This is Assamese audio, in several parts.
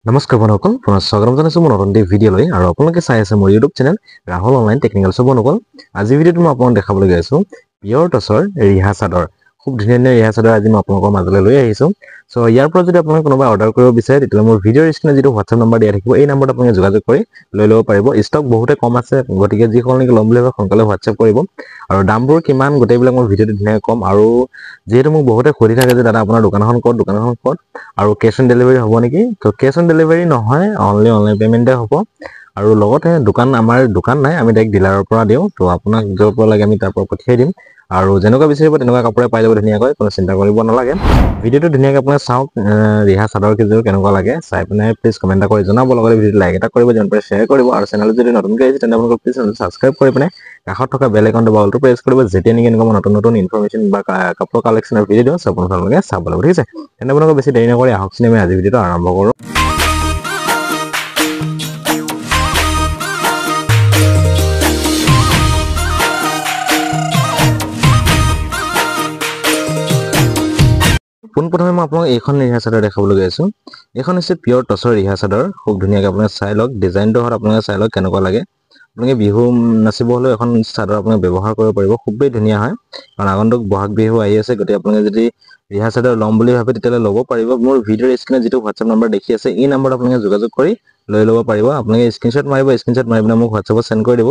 নমস্কাৰ বন্ধুসকল, পুনৰ স্বাগতম জনাইছোঁ মোৰ নতুন ভিডিঅ'লৈ। আৰু আপোনালোকে চাই আছে মোৰ YouTube channel Rahul online technical. বন্ধুসকল, আজি ভিডিঅ'টো মই আপোনালোকক দেখাবলৈ গৈ আছোঁ পিয়ৰ টচৰ ৰিহা চাদৰ। খুব ধুনীয়া ধুনীয়া ৰিহা চাদৰ আজি মই আপোনালোকৰ মাজলৈ লৈ আহিছোঁ। চ' ইয়াৰ পৰা যদি আপোনালোকে কোনোবা অৰ্ডাৰ কৰিব বিচাৰে তেতিয়াহ'লে মোৰ ভিডিঅ'ৰ স্ক্ৰীণত যিটো হোৱাটছআপ নম্বৰ দিয়া থাকিব এই নম্বৰত আপোনালোকে যোগাযোগ কৰি লৈ ল'ব পাৰিব। ষ্টক বহুতে কম আছে, গতিকে যিসকল নেকি ল'ম বুলি ভাবে সোনকালে হোৱাটছআপ কৰিব। আৰু দামবোৰ কিমান গোটেইবিলাক মই ভিডিঅ'টো ধুনীয়াকৈ ক'ম। আৰু যিহেতু মোক বহুতে সুধি থাকে যে দাদা আপোনাৰ দোকানখন ক'ত আৰু কেছ অন ডেলিভাৰী হ'ব নেকি? তো কেছ অন ডেলিভাৰী নহয়, অনলি অনলাইন পে'মেণ্টে হ'ব। আৰু লগতে আমাৰ দোকান নাই, আমি ডাইৰেক্ট ডিলাৰৰ পৰা দিওঁ। তো আপোনাক য'ৰ পৰা লাগে আমি তাৰ পৰা পঠিয়াই দিম। আৰু যেনেকুৱা বিচাৰিব তেনেকুৱা কাপোৰে পাই যাব ধুনীয়াকৈ, কোনো চিন্তা কৰিব নালাগে। ভিডিঅ'টো ধুনীয়াকৈ আপোনাক চাওক, ৰিহা চাদৰ কেইযোৰ কেনেকুৱা লাগে চাই পিনে প্লিজ কমেণ্ট এটা কৰি জনাব। লগতে ভিডিঅ'টো লাইক এটা কৰিব, যিমান পাৰে শ্বেয়াৰ কৰিব। আৰু চেনেলটো যদি নতুনকৈ আহিছে তেন্তে আপোনালোকে প্লিজ ছাবস্ক্ৰাইব কৰি পিনে কাষত থকা বেল আইকনটো বা অলটো প্ৰেছ কৰিব, যেতিয়া নেকি এনেকুৱা নতুন নতুন ইনফৰমেশ্যন বা কাপোৰ কালেকশ্যনৰ ভিডিঅ' দিওঁ আপোনালোকে চাব লাগিব, ঠিক আছে? তেন্তে আপোনালোকে বেছি দেৰি নকৰি আহকচোন আমি আজি ভিডিঅ'টো আৰম্ভ কৰোঁ। পোনপ্ৰথমে মই আপোনাক এইখন ৰিহা চাদৰ দেখাবলৈ গৈ আছোঁ। এইখন হৈছে পিয়ৰ টচৰ ৰিহা চাদৰ। খুব ধুনীয়াকৈ আপোনালোকে চাই লওক, ডিজাইনটো হওক আপোনালোকে চাই লওক কেনেকুৱা লাগে। আপোনালোকে বিহু নাচিব হ'লেও এখন চাদৰ আপোনালোকে ব্যৱহাৰ কৰিব পাৰিব, খুবেই ধুনীয়া হয়। কাৰণ আগন্তুক বহাগ বিহু আহি আছে, গতিকে আপোনালোকে যদি ৰিহা চাদৰ ল'ম বুলি ভাবে তেতিয়াহ'লে ল'ব পাৰিব। মোৰ ভিডিঅ'ৰ স্ক্ৰীণত যিটো হোৱাটছআপ নম্বৰ দেখি আছে এই নম্বৰত আপোনালোকে যোগাযোগ কৰি লৈ ল'ব পাৰিব। আপোনালোকে স্ক্ৰীণশ্বট মাৰি পিনে মোক হোৱাটছআপত চেণ্ড কৰি দিব।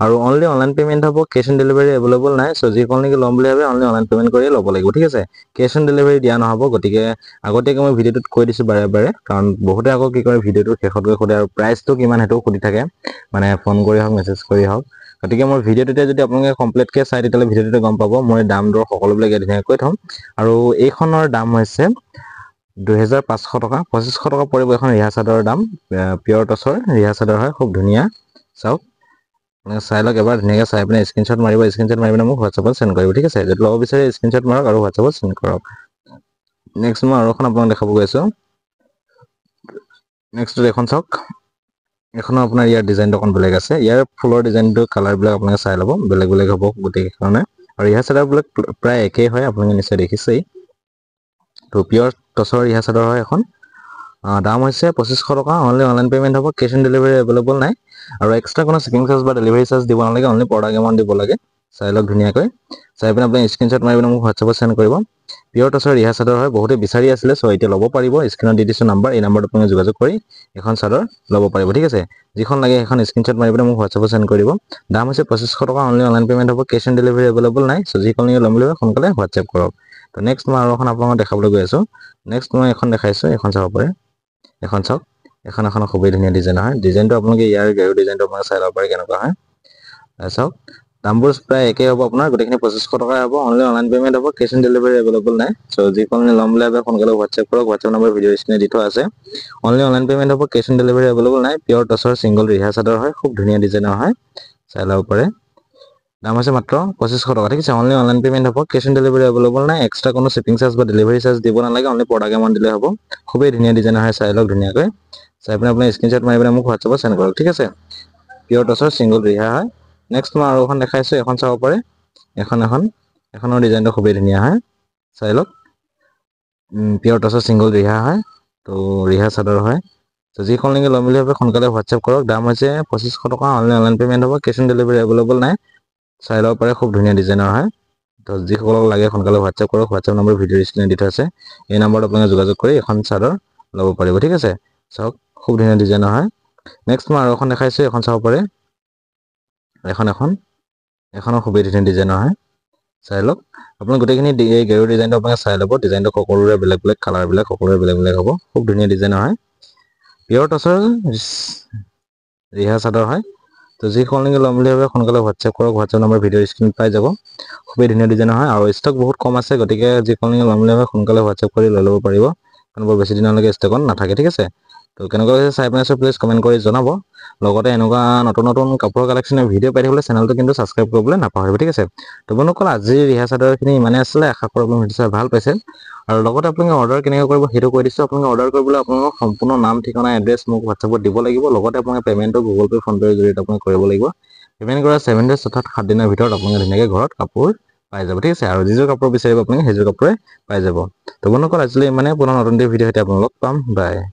আৰু অনলি অনলাইন পে'মেণ্ট হ'ব, কেছ অন ডেলিভাৰী এভেইলেবল নাই। চ' যিসকল নেকি ল'ম বুলি ভাবে অনলি অনলাইন পে'মেণ্ট কৰিয়ে ল'ব লাগিব, ঠিক আছে? কেছ অন ডেলিভাৰী দিয়া নহ'ব। গতিকে আগতীয়াকৈ মই ভিডিঅ'টোত কৈ দিছোঁ বাৰে বাৰে, কাৰণ বহুতে আকৌ কি কৰে ভিডিঅ'টোৰ শেষত গৈ সোধে আৰু প্ৰাইচটো কিমান সেইটোও সুধি থাকে, মানে ফোন কৰি হওক মেছেজ কৰি হওক। গতিকে মোৰ ভিডিঅ'টোতে যদি আপোনালোকে কমপ্লিটকৈ চাই তেতিয়াহ'লে ভিডিঅ'টোতে গম পাব। মই দাম দৰ সকলোবিলাক ধুনীয়াকৈ থ'ম। আৰু এইখনৰ দাম হৈছে 2500 টকা, 2500 টকা পৰিব এখন ৰিহা চাদৰৰ দাম। পিয়ৰ টচৰ ৰিহা চাদৰ হয়, খুব ধুনীয়া। চাওক, চাই লওক এবাৰ ধুনীয়াকৈ চাই পিনে স্ক্ৰীণশ্বট মাৰি পিনে মোক হোৱাটছআপত চেণ্ড কৰিব, ঠিক আছে? যদি ল'ব বিচাৰে স্ক্ৰীণশ্বট মাৰক আৰু হোৱাটছআপত চেণ্ড কৰক। নেক্সট মই আৰু এখন আপোনাক দেখাব গৈ আছোঁ। নেক্সটটো এখন চাওক, এখনো আপোনাৰ ইয়াৰ ডিজাইনটো অকণ বেলেগ আছে। ইয়াৰ ফুলৰ ডিজাইনটো কালাৰবিলাক আপোনালোকে চাই ল'ব, বেলেগ বেলেগ হ'ব গোটেইকেইখনে। আৰু ৰিহা চাদৰবিলাক প্ৰায় একেই হয়, আপোনালোকে নিশ্চয় দেখিছেই। তো পিয়ৰ টচৰ ৰিহা চাদৰ হয় এখন। দাম হৈছে 2500 টকা, অনলি অনলাইন পে'মেণ্ট হ'ব, কেছ অন ডেলিভাৰী এভেইলেবল নাই। আৰু এক্সট্ৰা কোনো শ্বিপিং চাৰ্জ বা ডেলিভাৰী চাৰ্জ দিব নালাগে, অনলি প্ৰডাক্ট এমাউণ্ট দিব লাগে। চাই লওক ধুনীয়াকৈ, চাই পিনে আপুনি স্ক্ৰীণশ্বট মাৰি পিনে মোক হোৱাটছআপত চেণ্ড কৰিব। পিয়ৰ টচৰ ৰিহা চাদৰ হয়, বহুতে বিচাৰি আছিলে, চ' এতিয়া ল'ব পাৰিব। স্ক্ৰীণত দি দিছোঁ নাম্বাৰ, এই নাম্বাৰত আপুনি যোগাযোগ কৰি এখন চাদৰ ল'ব পাৰিব, ঠিক আছে? যিখন লাগে সেইখন স্ক্ৰীণশ্বট মাৰি পিনে মোক হোৱাটছআপত চেণ্ড কৰিব। দাম হৈছে 2500 টকা, অনলি অনলাইন পে'মেণ্ট হ'ব, কেছ অন ডেলিভাৰী এভেইলেবল নাই। চ' যিখন লাগে ল'ম বুলি ভাবে সোনকালে হোৱাটছআপ কৰক। তো নেক্সট মই আৰু এখন আপোনালোকক দেখাবলৈ গৈ আছোঁ। নেক্সট মই এখন দেখাইছোঁ, এখন চাব পাৰে। এখন চাওক, এখন খুবেই ধুনীয়া ডিজাইন হয়। ডিজাইনটো আপোনালোকে ইয়াৰ গেৰু ডিজাইনটো আপোনালোকে চাই ল'ব পাৰে কেনেকুৱা হয়। চাওক, দামবোৰ প্ৰায় একেই হ'ব আপোনাৰ, গোটেইখিনি 2500 টকাই হ'ব, অনলি অনলাইন পে'মেণ্ট হ'ব, কেছ অন ডেলিভাৰী এভেইলেবল নাই। চ' যিখন ল'ম বুলি ভাবে সোনকালে হোৱাটছআপ কৰক। হোৱাটছআপ নম্বৰ ভিডিঅ'ৰ স্ক্ৰীণত দি থোৱা আছে। অনলি অনলাইন পে'মেণ্ট হ'ব, কেছ অন ডেলিভাৰী এভেইলেবল নাই। পিয়ৰ টচৰ ছিংগল ৰিহা চাদৰ হয়, খুব ধুনীয়া ডিজাইনৰ হয়, চাই ল'ব পাৰে। দাম হৈছে মাত্ৰ 2500 টকা, ঠিক আছে? অনলি অনলাইন পে'মেণ্ট হ'ব, কেছ অন ডেলিভাৰী এভেইলেবল নাই। এক্সট্ৰা কোনো শ্বিপিং চাৰ্জ বা ডেলিভাৰী চাৰ্জ দিব নালাগে, অনলি প্ৰডাক্ট এমাউণ্ট দিলে হ'ব। খুবেই ধুনীয়া ডিজাইন হয়, চাই লওক ধুনীয়াকৈ। চাই পিনে আপুনি স্ক্ৰীণশ্বট মাৰি পিনে মোক হোৱাটছআপত চেণ্ড কৰক, ঠিক আছে? পিয়ৰ টচৰ ছিংগল ৰিহা হয়। নেক্সট মই আৰু এখন দেখাইছোঁ, এখন চাব পাৰে। এখনৰ ডিজাইনটো খুবেই ধুনীয়া হয়, চাই লওক। পিয়ৰ টচৰ ছিংগল ৰিহা হয়, তো ৰিহা চাদৰ হয়। তো যিখন নেকি ল'ম বুলি ভাবে সোনকালে হোৱাটছআপ কৰক। দাম হৈছে 2500 টকা, অনলি অনলাইন পে'মেণ্ট হ'ব, কেছ অন ডেলিভাৰী এভেইলেবল নাই। চাই ল'ব পাৰে, খুব ধুনীয়া ডিজাইনৰ হয়। তো যিসকলক লাগে সোনকালে হোৱাটছআপ কৰক। হোৱাটছআপ নম্বৰ ভিডিঅ'ৰ স্ক্ৰীণত দি থোৱা আছে, এই নম্বৰত আপোনালোকে যোগাযোগ কৰি এখন চাদৰ ল'ব পাৰিব, ঠিক আছে? চাওক, খুব ধুনীয়া ডিজাইনৰ হয়। নেক্সট মই আৰু এখন দেখাইছোঁ, এখন চাব পাৰে। এখনো খুবেই ধুনীয়া ডিজাইনৰ হয়, চাই লওক। আপুনি গোটেইখিনি এই গেৰু ডিজাইনটো আপোনালোকে চাই ল'ব। ডিজাইনটো সকলোৰে বেলেগ বেলেগ, কালাৰবিলাক সকলোৰে বেলেগ বেলেগ হ'ব, খুব ধুনীয়া ডিজাইনৰ হয়। পিয়ৰ টচৰ ৰিহা চাদৰ হয়। তো যিসকল নেকি ল'ম বুলি ভাবে সোনকালে হোৱাটছআপ কৰক। হোৱাটছআপ নম্বৰ ভিডিঅ'ৰ স্ক্ৰীণত পাই যাব। খুবেই ধুনীয়া ডিজাইনৰ হয়, আৰু ষ্টক বহুত কম আছে, গতিকে যিসকল নেকি ল'ম বুলি ভাবে সোনকালে হোৱাটছআপ কৰি লৈ ল'ব পাৰিব, কাৰণ বৰ বেছি দিনলৈকে ষ্টকত নাথাকে, ঠিক আছে? তো কেনেকুৱা হৈছে চাই পিনে প্লিজ কমেণ্ট কৰি জনাব। লগতে এনেকুৱা নতুন নতুন কাপোৰৰ কালেকশ্যনৰ ভিডিঅ' পাই থাকিবলৈ চেনেলটো কিন্তু ছাবস্ক্ৰাইব কৰিবলৈ নাপাহৰিব, ঠিক আছে? তো বন্ধুসকল, আজিৰ ৰিহা চাদৰখিনি ইমানেই আছিলে। আশা কৰোঁ আপুনি ভিডিঅ' চাই ভাল পাইছে। আৰু লগতে আপোনালোকে অৰ্ডাৰ কেনেকৈ কৰিব সেইটো কৈ দিছোঁ। আপোনালোকে অৰ্ডাৰ কৰিবলৈ আপোনালোকৰ সম্পূৰ্ণ নাম, ঠিকনা, এড্ৰেছ মোক হোৱাটছআপত দিব লাগিব। লগতে আপোনালোকে পে'মেণ্টটো গুগল পে', ফোন পে'ৰ জৰিয়তে আপোনালোকে কৰিব লাগিব। পে'মেণ্ট কৰা 7 days অৰ্থাৎ 7 দিনৰ ভিতৰত আপোনালোকে ধুনীয়াকৈ ঘৰত কাপোৰ পাই যাব, ঠিক আছে? আৰু যিযোৰ কাপোৰ বিচাৰিব আপোনালোকে সেইযোৰ কাপোৰে পাই যাব। তো বন্ধুসকল, আজিলৈ ইমানেই। পুনৰ নতুন ভিডিঅ' সৈতে আপোনালোকক পাম, বাই।